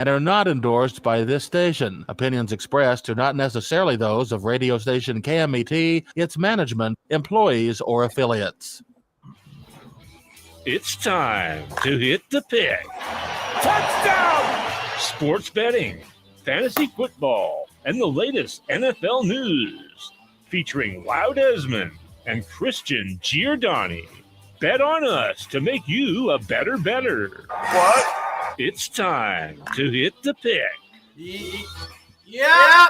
and are not endorsed by this station. Opinions expressed are not necessarily those of radio station KMET, its management, employees, or affiliates. It's time to hit the pick. Touchdown! Sports betting, fantasy football, and the latest NFL news. Featuring Wow Desmond and Christian Giordani. Bet on us to make you a better bettor. What? It's time to hit the pick. Yeah.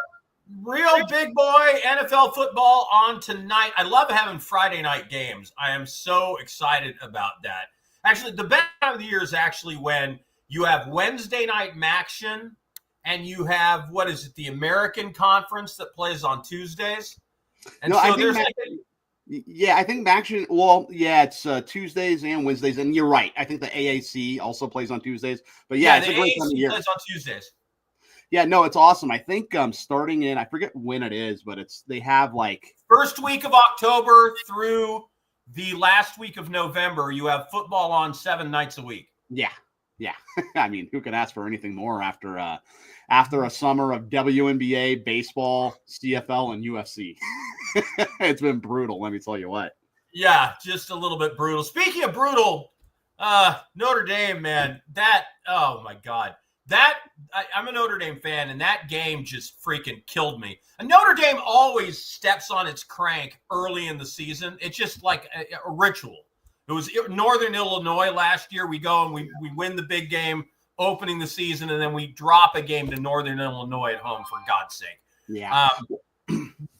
Real big boy NFL football on tonight. I love having Friday night games. I am so excited about that. Actually, the best time of the year is actually when you have Wednesday night action and you have, the American Conference that plays on Tuesdays. And I think action. Well, yeah, it's Tuesdays and Wednesdays, and you're right. I think the AAC also plays on Tuesdays. But it's a great time of year. Plays on Tuesdays. Yeah, no, it's awesome. I think starting in, I forget when it is, but they have first week of October through the last week of November. You have football on 7 nights a week. Yeah. I mean, who can ask for anything more after a summer of WNBA, baseball, CFL, and UFC? It's been brutal, let me tell you what. Yeah, just a little bit brutal. Speaking of brutal, Notre Dame, man, oh my God. I'm a Notre Dame fan, and that game just freaking killed me. And Notre Dame always steps on its crank early in the season. It's just like a ritual. It was Northern Illinois last year. We go and we win the big game opening the season, and then we drop a game to Northern Illinois at home, for God's sake. Yeah.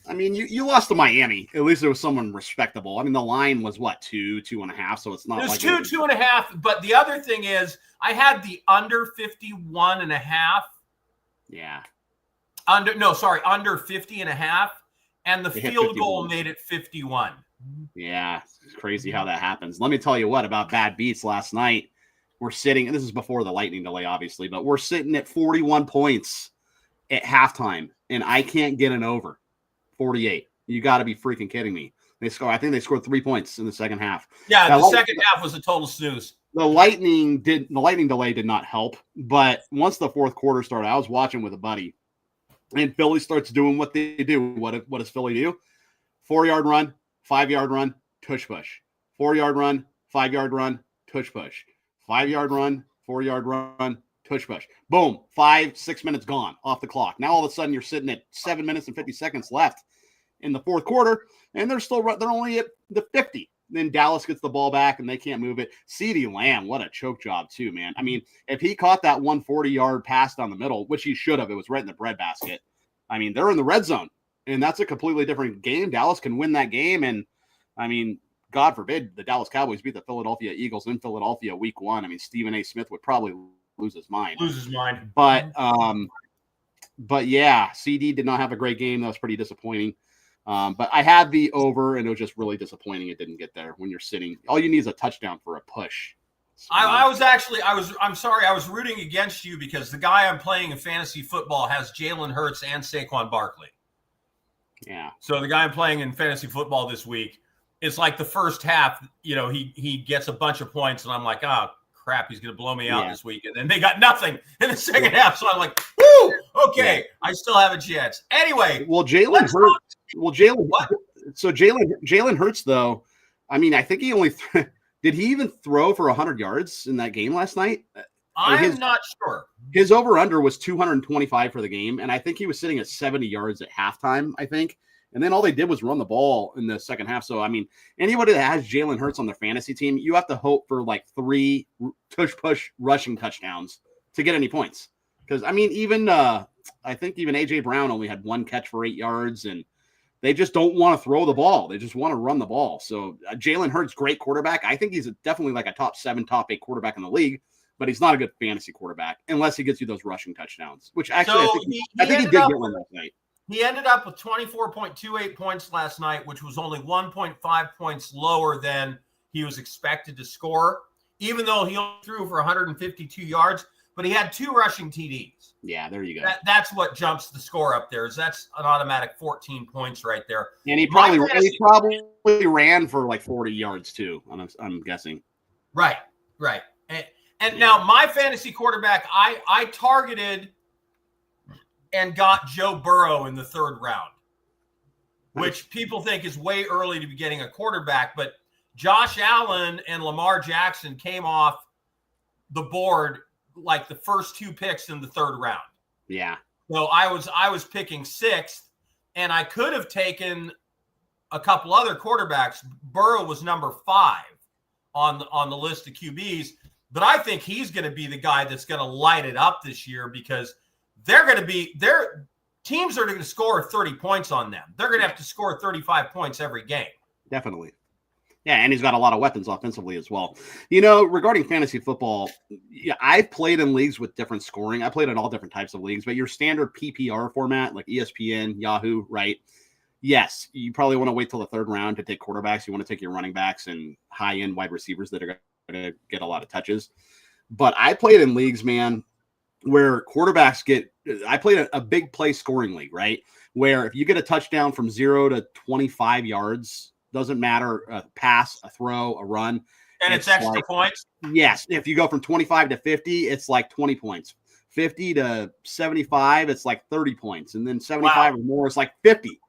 I mean, you lost to Miami. At least it was someone respectable. I mean, the line was 2.5, so it's not. It was 2.5. But the other thing is, I had the under 51.5. Yeah. Under 50.5, and the field goal made it 51. Yeah, it's crazy how that happens. Let me tell you what about bad beats last night. We're sitting, and this is before the lightning delay, obviously, but we're sitting at 41 points at halftime, and I can't get an over 48. You got to be freaking kidding me. I think they scored 3 points in the second half. Yeah, the second half was a total snooze. The lightning delay did not help, but once the fourth quarter started, I was watching with a buddy, and Philly starts doing what they do. What does Philly do? 4-yard run, 5-yard run, tush push. 4-yard run, 5-yard run, tush push. 5-yard run, 4-yard run, tush push. Boom, 5-6 minutes gone off the clock. Now all of a sudden you're sitting at 7 minutes and 50 seconds left in the fourth quarter, and they're only at the 50. Then Dallas gets the ball back and they can't move it. CeeDee Lamb, what a choke job too, man. I mean, if he caught that 140-yard pass down the middle, which he should have, it was right in the breadbasket. I mean, they're in the red zone, and that's a completely different game. Dallas can win that game, and I mean, God forbid the Dallas Cowboys beat the Philadelphia Eagles in Philadelphia week 1. I mean, Stephen A. Smith would probably lose his mind. But yeah, CD did not have a great game. That was pretty disappointing. But I had the over, and it was just really disappointing it didn't get there when you're sitting. All you need is a touchdown for a push. I'm sorry, I was rooting against you because the guy I'm playing in fantasy football has Jalen Hurts and Saquon Barkley. Yeah. So the guy I'm playing in fantasy football this week, it's like the first half, he gets a bunch of points, and I'm like, oh, crap, he's going to blow me out this week. And then they got nothing in the second half. So I'm like, woo, okay, I still have a chance. Anyway. Jalen Hurts, though, I mean, I think he only did he even throw for 100 yards in that game last night? I'm not sure. His over-under was 225 for the game, and I think he was sitting at 70 yards at halftime, I think. And then all they did was run the ball in the second half. So, I mean, anybody that has Jalen Hurts on their fantasy team, you have to hope for like 3 tush-push rushing touchdowns to get any points. Because, I mean, I think even A.J. Brown only had 1 catch for 8 yards, and they just don't want to throw the ball. They just want to run the ball. So, Jalen Hurts, great quarterback. I think he's definitely like a top 7, top 8 quarterback in the league, but he's not a good fantasy quarterback unless he gets you those rushing touchdowns, which actually I think he did get one last night. He ended up with 24.28 points last night, which was only 1.5 points lower than he was expected to score, even though he only threw for 152 yards, but he had 2 rushing TDs. Yeah, there you go. That's what jumps the score up there. That's an automatic 14 points right there. And he probably ran for like 40 yards too, I'm guessing. Right. And now my fantasy quarterback, I targeted and got Joe Burrow in the 3rd round, which people think is way early to be getting a quarterback. But Josh Allen and Lamar Jackson came off the board like the first 2 picks in the 3rd round. Yeah. So I was picking 6th, and I could have taken a couple other quarterbacks. Burrow was number 5 on the list of QBs. But I think he's going to be the guy that's going to light it up this year because their teams are going to score 30 points on them. They're going to have to score 35 points every game. Definitely. Yeah, and he's got a lot of weapons offensively as well. You know, regarding fantasy football, yeah, I've played in leagues with different scoring. I played in all different types of leagues, but your standard PPR format, like ESPN, Yahoo, right? Yes, you probably want to wait till the 3rd round to take quarterbacks. You want to take your running backs and high-end wide receivers that are going to get a lot of touches. But I played in leagues, man, where quarterbacks I played a big play scoring league, right? Where if you get a touchdown from 0 to 25 yards, doesn't matter, a pass, a throw, a run. And it's extra points? Yes. If you go from 25 to 50, it's like 20 points. 50 to 75, it's like 30 points. And then 75 or more, it's like 50.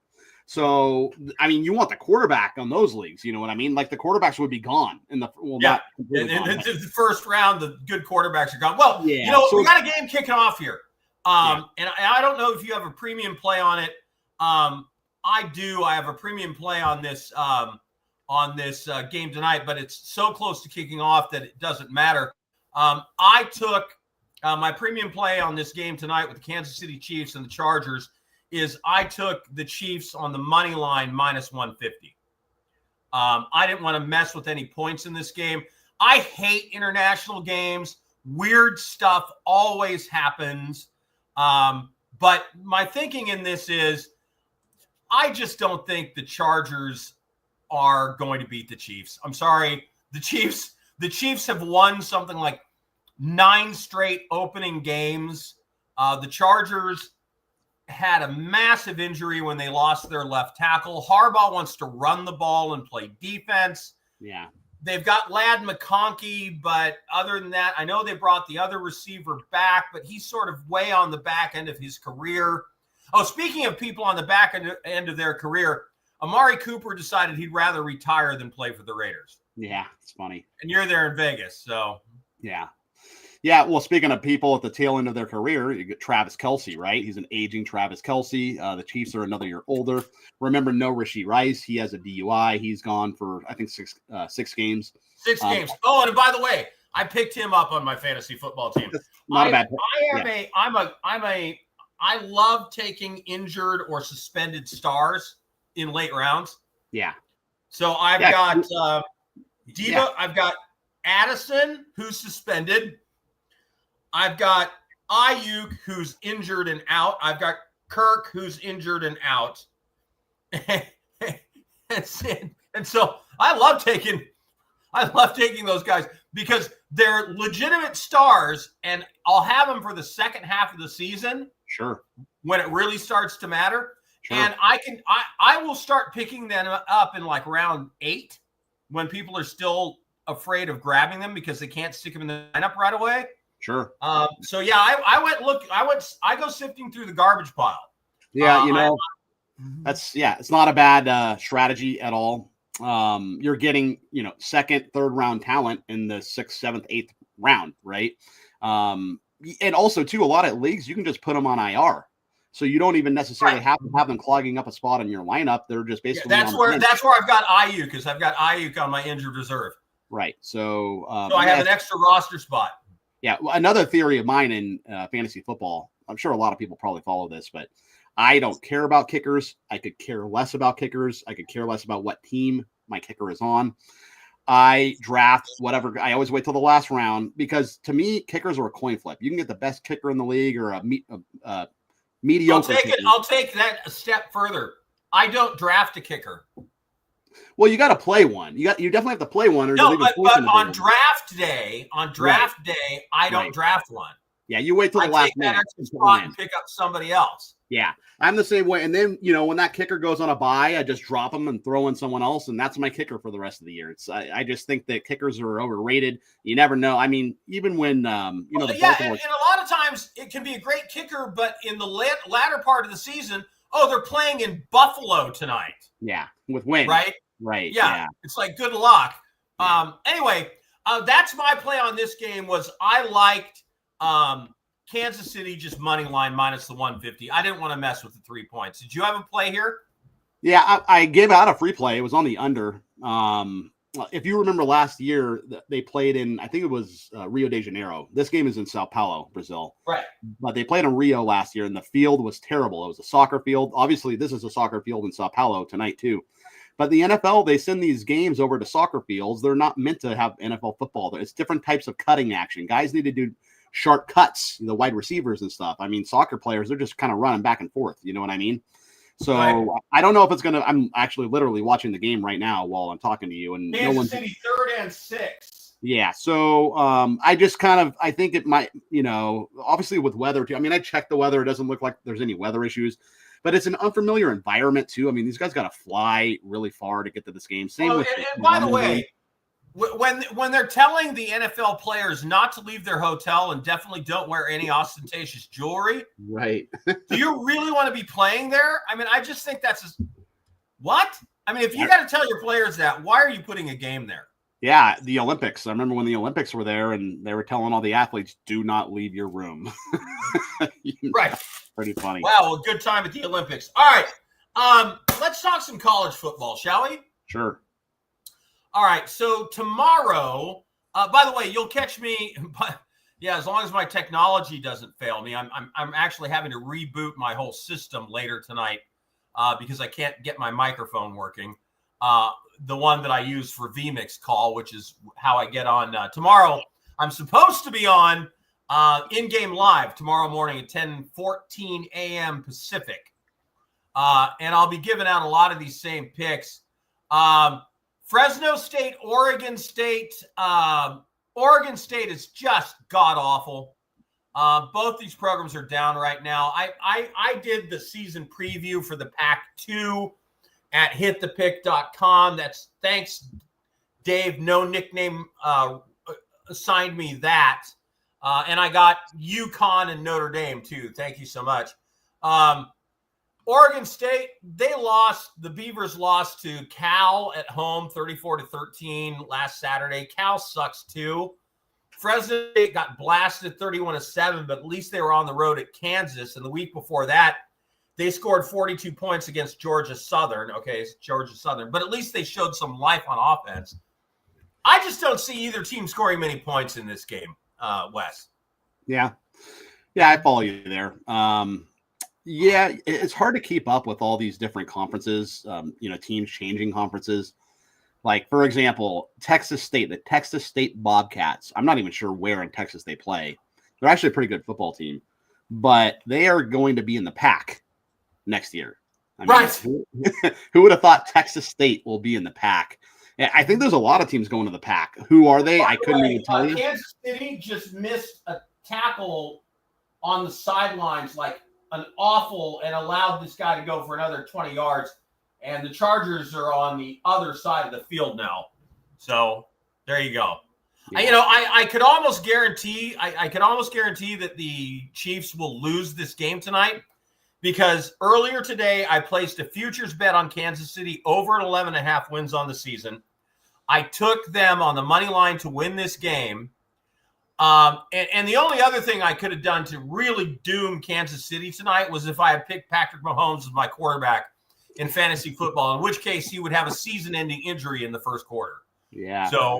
So, I mean, you want the quarterback on those leagues. You know what I mean? Like the quarterbacks would be gone in the not in the 1st round. The good quarterbacks are gone. Well, yeah, you know, we got a game kicking off here, and I don't know if you have a premium play on it. I do. I have a premium play on this game tonight, but it's so close to kicking off that it doesn't matter. I took my premium play on this game tonight with the Kansas City Chiefs and the Chargers. I took the Chiefs on the money line minus 150. I didn't want to mess with any points in this game. I hate international games. Weird stuff always happens. But my thinking in this is I just don't think the Chargers are going to beat the Chiefs. I'm sorry. The Chiefs have won something like 9 straight opening games. The Chargers had a massive injury when they lost their left tackle. Harbaugh wants to run the ball and play defense. Yeah. They've got Ladd McConkey, but other than that, I know they brought the other receiver back, but he's sort of way on the back end of his career. Oh, speaking of people on the back end of their career, Amari Cooper decided he'd rather retire than play for the Raiders. Yeah, it's funny. And you're there in Vegas, so. Yeah. Yeah, well, speaking of people at the tail end of their career, you get Travis Kelce, right? He's an aging Travis Kelce. The Chiefs are another year older. Remember, no Rashee Rice. He has a DUI. He's gone for, I think, six games. 6 games. Oh, and by the way, I picked him up on my fantasy football team. Not a bad. I love taking injured or suspended stars in late rounds. Yeah. So I've got Diva. I've got Addison, who's suspended. I've got Ayuk, who's injured and out. I've got Kirk, who's injured and out. And so I love taking those guys because they're legitimate stars, and I'll have them for the second half of the season. Sure. When it really starts to matter. Sure. And I will start picking them up in like round 8 when people are still afraid of grabbing them because they can't stick them in the lineup right away. Sure. So yeah, I go sifting through the garbage pile. Yeah, it's not a bad strategy at all. You're getting, 2nd, 3rd round talent in the 6th, 7th, 8th round, right? And also too, a lot of leagues, you can just put them on IR. So you don't even necessarily have to have them clogging up a spot in your lineup. They're just basically that's where I've got Ayuk, because I've got Ayuk on my injured reserve. Right. So I have an extra roster spot. Yeah. Well, another theory of mine in fantasy football, I'm sure a lot of people probably follow this, but I don't care about kickers. I could care less about kickers. I could care less about what team my kicker is on. I draft whatever. I always wait till the last round because to me, kickers are a coin flip. You can get the best kicker in the league or a mediocre. I'll take that a step further. I don't draft a kicker. Well, you got to play one. You definitely have to play one. Or but on draft day, I don't draft one. Yeah, you wait till the last minute. Spot and pick up somebody else. Yeah, I'm the same way. And then, when that kicker goes on a bye, I just drop him and throw in someone else, and that's my kicker for the rest of the year. I just think that kickers are overrated. You never know. I mean, even when and a lot of times it can be a great kicker, but in the latter part of the season, they're playing in Buffalo tonight. Yeah, with wins. Right. Yeah, it's like good luck. Anyway, that's my play on this game. Was I liked Kansas City just money line minus the 150. I didn't want to mess with the 3 points. Did you have a play here? Yeah, I gave out a free play. It was on the under. If you remember last year, they played in, I think it was Rio de Janeiro. This game is in Sao Paulo, Brazil. Right. But they played in Rio last year, and the field was terrible. It was a soccer field. Obviously, this is a soccer field in Sao Paulo tonight, too. But the NFL, they send these games over to soccer fields. They're not meant to have NFL football. It's different types of cutting action. Guys need to do sharp cuts, the wide receivers and stuff. I mean, soccer players, they're just kind of running back and forth. You know what I mean? So right. I don't know if it's going to – I'm actually literally watching the game right now while I'm talking to you. And Kansas City 3rd and 6. Yeah. So I just I think it might, obviously with weather too. I mean, I checked the weather. It doesn't look like there's any weather issues. But it's an unfamiliar environment too. I mean, these guys got to fly really far to get to this game. And by the way, when they're telling the NFL players not to leave their hotel and definitely don't wear any ostentatious jewelry, right? Do you really want to be playing there? I mean, I just think that's what? I mean, if you got to tell your players that, why are you putting a game there? Yeah, the Olympics. I remember when the Olympics were there and they were telling all the athletes, do not leave your room. Right. Pretty funny. Wow, a good time at the Olympics. All right. Let's talk some college football, shall we? Sure. All right. So tomorrow, by the way, you'll catch me. As long as my technology doesn't fail me, I'm actually having to reboot my whole system later tonight because I can't get my microphone working. The one that I use for vMix call, which is how I get on tomorrow. I'm supposed to be on in-game live tomorrow morning at 10:14 a.m. Pacific. And I'll be giving out a lot of these same picks. Fresno State, Oregon State. Oregon State is just god-awful. Both these programs are down right now. I did the season preview for the Pac-2 at hitthepick.com. That's thanks, Dave. No nickname assigned me that. And I got UConn and Notre Dame, too. Thank you so much. Oregon State, the Beavers lost to Cal at home 34-13 last Saturday. Cal sucks, too. Fresno State got blasted 31-7, but at least they were on the road at Kansas. And the week before that, they scored 42 points against Georgia Southern. Okay, it's Georgia Southern. But at least they showed some life on offense. I just don't see either team scoring many points in this game, Wes. Yeah, I follow you there. It's hard to keep up with all these different conferences, teams changing conferences. Like, for example, Texas State, the Texas State Bobcats. I'm not even sure where in Texas they play. They're actually a pretty good football team, but they are going to be in the Pac next year. Right. Who would have thought Texas State will be in the Pac? I think there's a lot of teams going to the Pac. Who are they? I couldn't even tell you. Kansas City just missed a tackle on the sidelines, like an awful, and allowed this guy to go for another 20 yards. And the Chargers are on the other side of the field now. So there you go. Yeah. I could almost guarantee that the Chiefs will lose this game tonight, because earlier today I placed a futures bet on Kansas City over at 11.5 wins on the season. I took them on the money line to win this game. And the only other thing I could have done to really doom Kansas City tonight was if I had picked Patrick Mahomes as my quarterback in fantasy football, in which case he would have a season-ending injury in the first quarter. Yeah. So,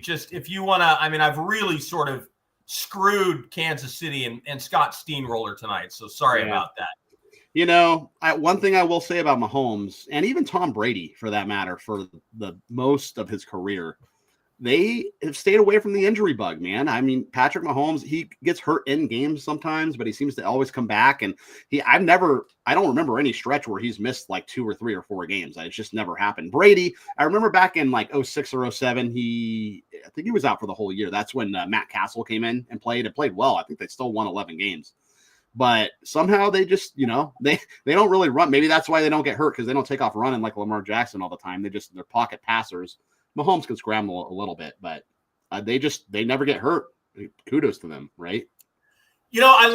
just if you want to, I've really sort of screwed Kansas City and Scott Steamroller tonight. So sorry about that. One thing I will say about Mahomes, and even Tom Brady for that matter, for the most of his career, they have stayed away from the injury bug, man. I mean, Patrick Mahomes, he gets hurt in games sometimes, but he seems to always come back. And I don't remember any stretch where he's missed like 2 or 3 or 4 games. It's just never happened. Brady, I remember back in like 06 or 07, I think he was out for the whole year. That's when Matt Castle came in and played well. I think they still won 11 games. but somehow they just, they don't really run. Maybe that's why they don't get hurt, because they don't take off running like Lamar Jackson all the time. They're pocket passers. Mahomes can scramble a little bit, but they never get hurt. Kudos to them, right? I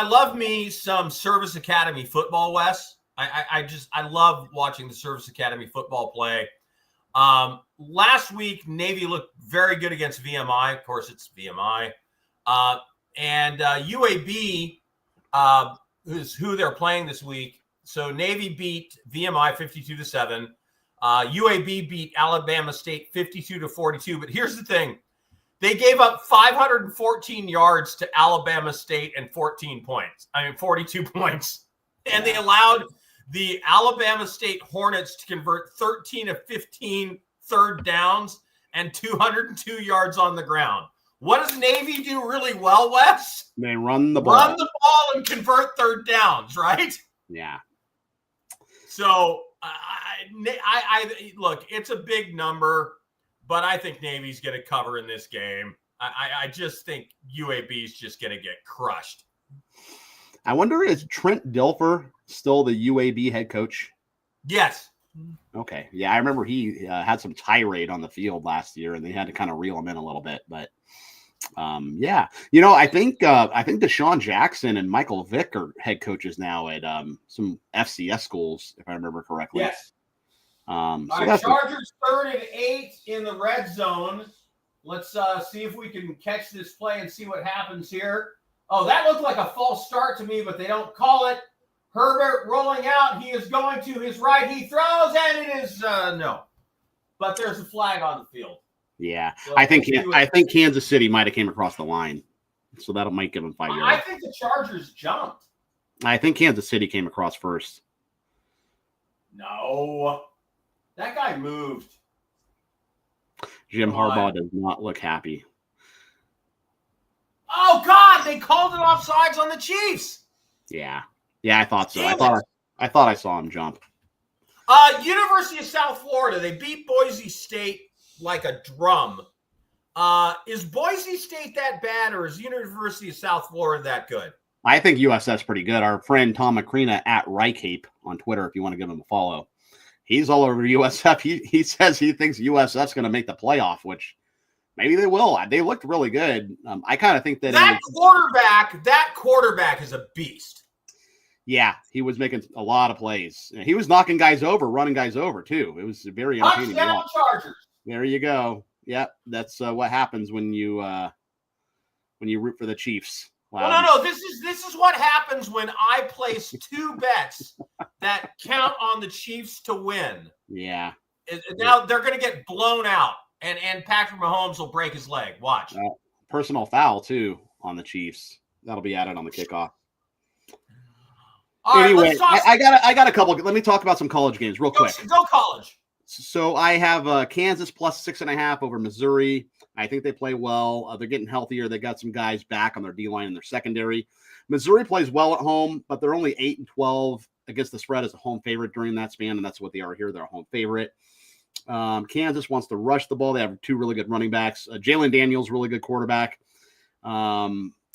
love me some Service Academy football, Wes. I love watching the Service Academy football play. Last week, Navy looked very good against VMI. Of course, it's VMI. And UAB is who they're playing this week. So Navy beat VMI 52-7. UAB beat Alabama State 52-42. But here's the thing. They gave up 514 yards to Alabama State and 42 points. And they allowed the Alabama State Hornets to convert 13 of 15 third downs and 202 yards on the ground. What does Navy do really well, Wes? They run the ball. Run the ball and convert third downs, right? Yeah. So, look, it's a big number, but I think Navy's going to cover in this game. I just think UAB is just going to get crushed. I wonder, is Trent Dilfer still the UAB head coach? Yes. Okay. Yeah, I remember he had some tirade on the field last year, and they had to kind of reel him in a little bit. But yeah, I think Deshaun Jackson and Michael Vick are head coaches now at some FCS schools, if I remember correctly. Yes. So Chargers 3rd and 8 in the red zone. Let's see if we can catch this play and see what happens here. Oh, that looked like a false start to me, but they don't call it. Herbert rolling out. He is going to his right. He throws, and it is no. But there's a flag on the field. Yeah, So I think Kansas City might have came across the line, so that might give them 5 yards. I think the Chargers jumped. I think Kansas City came across first. No, that guy moved. Jim Harbaugh does not look happy. Oh God, they called it offsides on the Chiefs. Yeah, I thought so. Damn I thought I saw him jump. University of South Florida, they beat Boise State like a drum. Is Boise State that bad, or is University of South Florida that good? I think USF's pretty good. Our friend Tom Macrina at Rycape on Twitter, if you want to give him a follow, he's all over USF. He says he thinks USF's going to make the playoff, which maybe they will. They looked really good. I kind of think that quarterback is a beast. Yeah, he was making a lot of plays. He was knocking guys over, running guys over too. It was very entertaining. Touchdown Chargers. There you go. Yep, that's what happens when you root for the Chiefs. Wow. No. This is what happens when I place two bets that count on the Chiefs to win. Yeah. Now they're going to get blown out, and Patrick Mahomes will break his leg. Watch. Personal foul too on the Chiefs. That'll be added on the kickoff. All anyway, right, I got a couple. Let me talk about some college games real quick. Go college. So I have Kansas plus 6.5 over Missouri. I think they play well. They're getting healthier. They got some guys back on their D-line and their secondary. Missouri plays well at home, but they're only 8-12 against the spread as a home favorite during that span, and that's what they are here. They're a home favorite. Kansas wants to rush the ball. They have two really good running backs. Jalen Daniels, really good quarterback.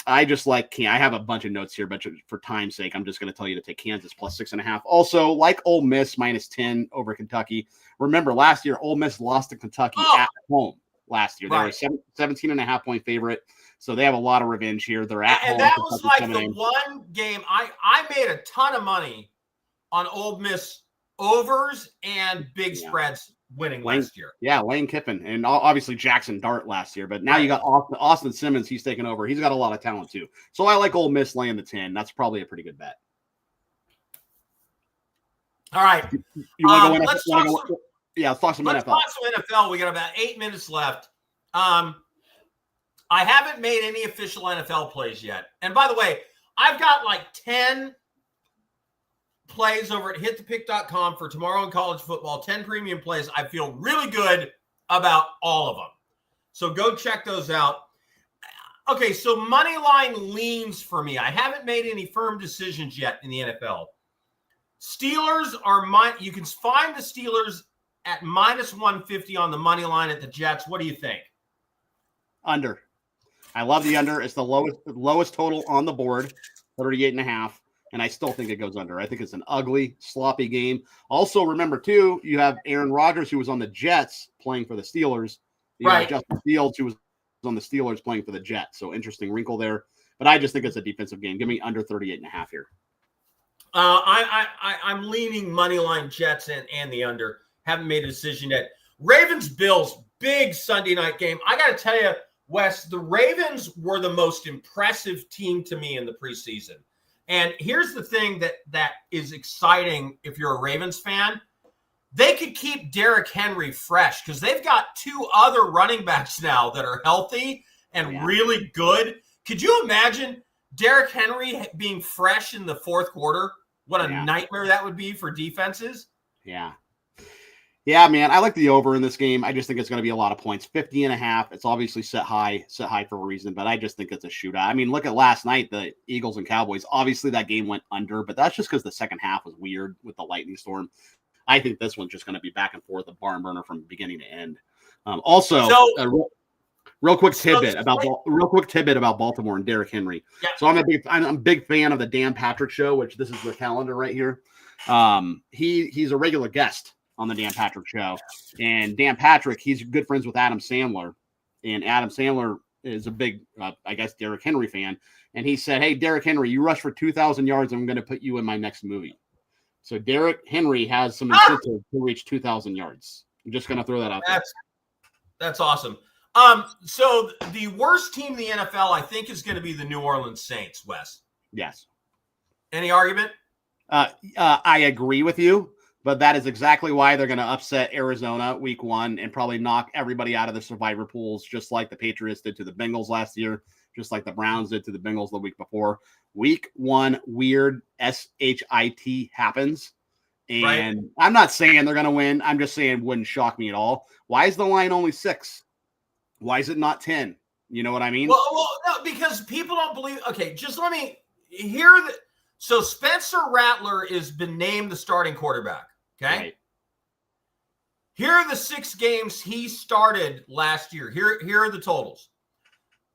I just like I have a bunch of notes here, but for time's sake, I'm just going to tell you to take Kansas plus 6.5. Also, like Ole Miss minus 10 over Kentucky. Remember, last year, Ole Miss lost to Kentucky at home last year. They were a 17.5-point favorite, so they have a lot of revenge here. They're at home. And that was like the one game I made a ton of money on Ole Miss overs and big spreads winning last year. Yeah, Lane Kiffin and obviously Jackson Dart last year. But now you got Austin Simmons. He's taken over. He's got a lot of talent too. So I like Ole Miss laying the 10. That's probably a pretty good bet. All right. You want to go let's talk some NFL. Let's talk some NFL. We got about 8 minutes left. I haven't made any official NFL plays yet. And by the way, I've got like 10 plays over at hitthepick.com for tomorrow in college football, 10 premium plays. I feel really good about all of them. So go check those out. Okay, so money line leans for me. I haven't made any firm decisions yet in the NFL. Steelers are you can find the Steelers at minus 150 on the money line at the Jets. What do you think? Under. I love the under. It's the lowest total on the board. 38.5. And I still think it goes under. I think it's an ugly, sloppy game. Also, remember, too, you have Aaron Rodgers, who was on the Jets playing for the Steelers. You have Justin Fields, who was on the Steelers playing for the Jets. So interesting wrinkle there. But I just think it's a defensive game. Give me under 38.5 here. I'm leaning moneyline Jets and the under. Haven't made a decision yet. Ravens-Bills, big Sunday night game. I got to tell you, Wes, the Ravens were the most impressive team to me in the preseason. And here's the thing that is exciting if you're a Ravens fan. They could keep Derrick Henry fresh because they've got 2 other running backs now that are healthy and really good. Could you imagine Derrick Henry being fresh in the fourth quarter? What a nightmare that would be for defenses. Yeah. Yeah, man, I like the over in this game. I just think it's going to be a lot of points. 50.5. It's obviously set high for a reason, but I just think it's a shootout. I mean, look at last night, the Eagles and Cowboys. Obviously, that game went under, but that's just because the second half was weird with the lightning storm. I think this one's just going to be back and forth, a barn burner from beginning to end. Real quick tidbit about Baltimore and Derrick Henry. Yeah. So I'm a big fan of the Dan Patrick Show, which this is the calendar right here. He's a regular guest on the Dan Patrick Show, and Dan Patrick, he's good friends with Adam Sandler, and Adam Sandler is a big, Derrick Henry fan. And he said, "Hey, Derrick Henry, you rush for 2,000 yards. I'm going to put you in my next movie." So Derrick Henry has some incentive to reach 2,000 yards. I'm just going to throw that out there. That's awesome. So the worst team in the NFL, I think, is going to be the New Orleans Saints, Wes. Yes. Any argument? I agree with you, but that is exactly why they're going to upset Arizona week 1 and probably knock everybody out of the survivor pools, just like the Patriots did to the Bengals last year, just like the Browns did to the Bengals the week before. Week 1, weird SHIT happens. And I'm not saying they're going to win. I'm just saying it wouldn't shock me at all. Why is the line only 6? Why is it not 10? You know what I mean? Well, no, because people don't believe. Okay, just let me hear that. So Spencer Rattler has been named the starting quarterback. Okay. Right. Here are the 6 games he started last year. Here are the totals.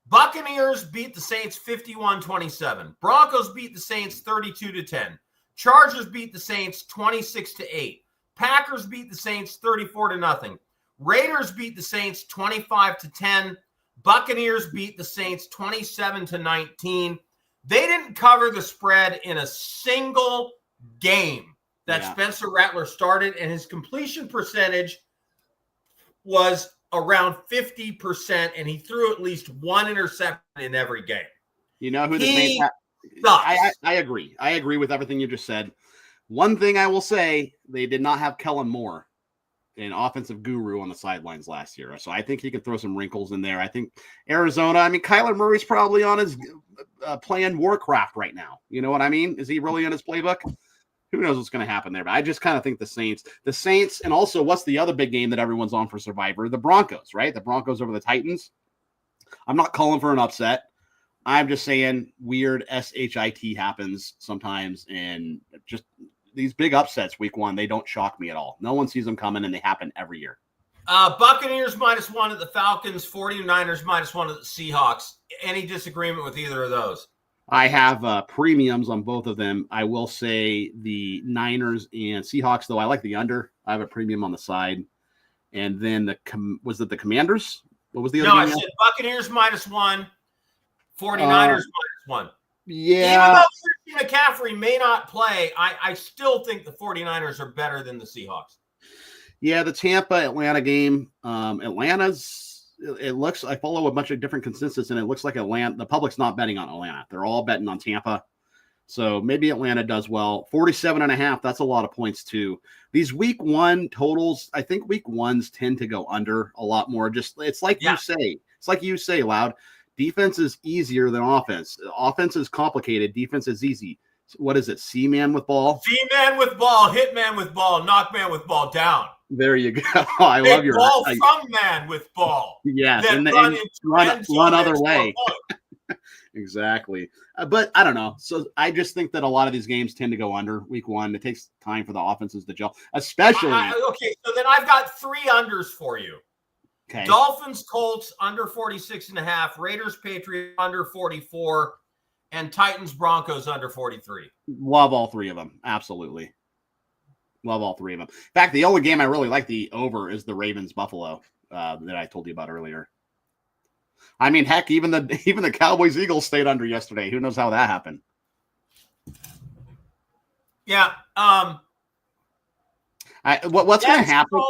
Buccaneers beat the Saints 51-27. Broncos beat the Saints 32-10. Chargers beat the Saints 26-8. Packers beat the Saints 34-0. Raiders beat the Saints 25-10. Buccaneers beat the Saints 27-19. They didn't cover the spread in a single game that Spencer Rattler started, and his completion percentage was around 50%, and he threw at least 1 interception in every game. You know who the Saints have? I agree. I agree with everything you just said. One thing I will say, they did not have Kellen Moore, an offensive guru, on the sidelines last year. So I think he could throw some wrinkles in there. I think Arizona, Kyler Murray's probably on his playing Warcraft right now. You know what I mean? Is he really in his playbook? Who knows what's going to happen there? But I just kind of think the Saints, and also what's the other big game that everyone's on for Survivor? The Broncos, right? The Broncos over the Titans. I'm not calling for an upset. I'm just saying weird SHIT happens sometimes, and just these big upsets week 1, they don't shock me at all. No one sees them coming, and they happen every year. Buccaneers -1 at the Falcons, 49ers -1 at the Seahawks. Any disagreement with either of those? I have premiums on both of them. I will say the Niners and Seahawks, though I like the under. I have a premium on the side. And then was it the Commanders? What was the other game? No, I said Buccaneers -1, 49ers -1. Yeah. Even though Christian McCaffrey may not play, I still think the 49ers are better than the Seahawks. Yeah, the Tampa-Atlanta game. It looks, I follow a bunch of different consensus, and it looks like the public's not betting on Atlanta. They're all betting on Tampa. So maybe Atlanta does well. 47.5, that's a lot of points too. These week 1 totals, I think week 1s tend to go under a lot more. It's like you say, Loud. Defense is easier than offense. Offense is complicated. Defense is easy. What is it? C-man with ball? C-man with ball, hit man with ball, knock man with ball down. There you go. I love your ball from man with ball. Yes, and run other way. Exactly. But I don't know. So I just think that a lot of these games tend to go under week 1. It takes time for the offenses to gel, especially. Okay, so then I've got 3 unders for you. Okay. Dolphins, Colts under 46.5. Raiders, Patriots under 44. and Titans Broncos under 43. Love all three of them. Absolutely. Love all three of them. In fact, the only game I really like the over is the Ravens Buffalo that I told you about earlier. I mean, heck, even the Cowboys Eagles stayed under yesterday. Who knows how that happened? Yeah. What's going to happen?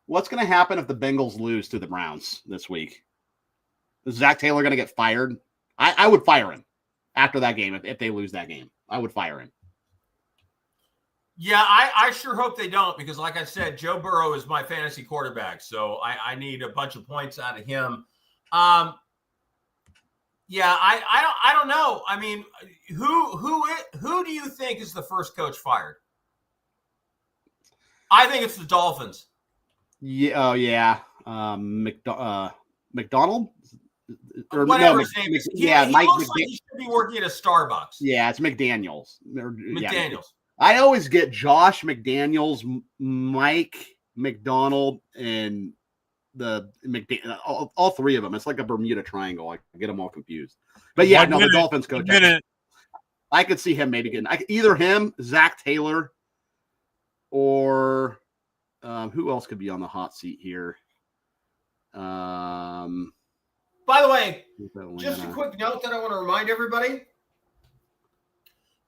What's going to happen if the Bengals lose to the Browns this week? Is Zach Taylor going to get fired? I would fire him after that game if they lose that game. I would fire him. Yeah, I sure hope they don't because, like I said, Joe Burrow is my fantasy quarterback, so I need a bunch of points out of him. Yeah, I don't know. I mean, who do you think is the first coach fired? I think it's the Dolphins. Yeah. Oh, yeah. McDonald. Or, whatever his name is. He Mike. Looks like he should be working at a Starbucks. Yeah, it's McDaniels. McDaniels. I always get Josh McDaniels, Mike McDonald, and the all three of them. It's like a Bermuda Triangle. I get them all confused. But yeah, the Dolphins coach. I could see him maybe getting either him, Zach Taylor, or who else could be on the hot seat here? By the way, just a quick note that I want to remind everybody.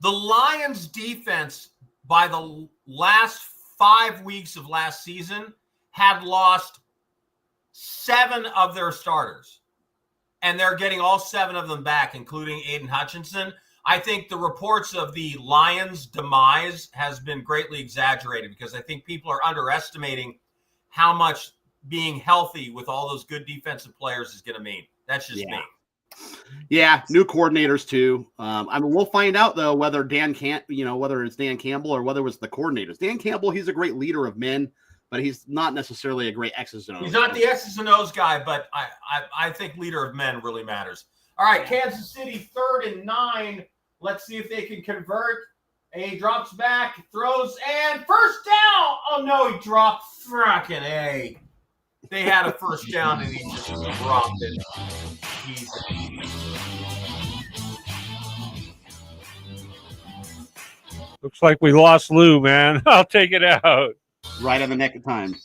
The Lions defense, by the last 5 weeks of last season, had lost 7 of their starters. And they're getting all 7 of them back, including Aiden Hutchinson. I think the reports of the Lions' demise has been greatly exaggerated because I think people are underestimating how much being healthy with all those good defensive players is going to mean. That's just me. Yeah, new coordinators too. I mean, we'll find out though whether whether it's Dan Campbell or whether it was the coordinators. Dan Campbell, he's a great leader of men, but he's not necessarily a great X's and O's. He's not the X's and O's guy, but I think leader of men really matters. All right, Kansas City 3rd and 9. Let's see if they can convert. A drops back, throws, and first down. Oh no, he dropped. Frickin' A. They had a first down and he just dropped it. Looks like we lost Lou, man. I'll take it out. Right on the neck of time.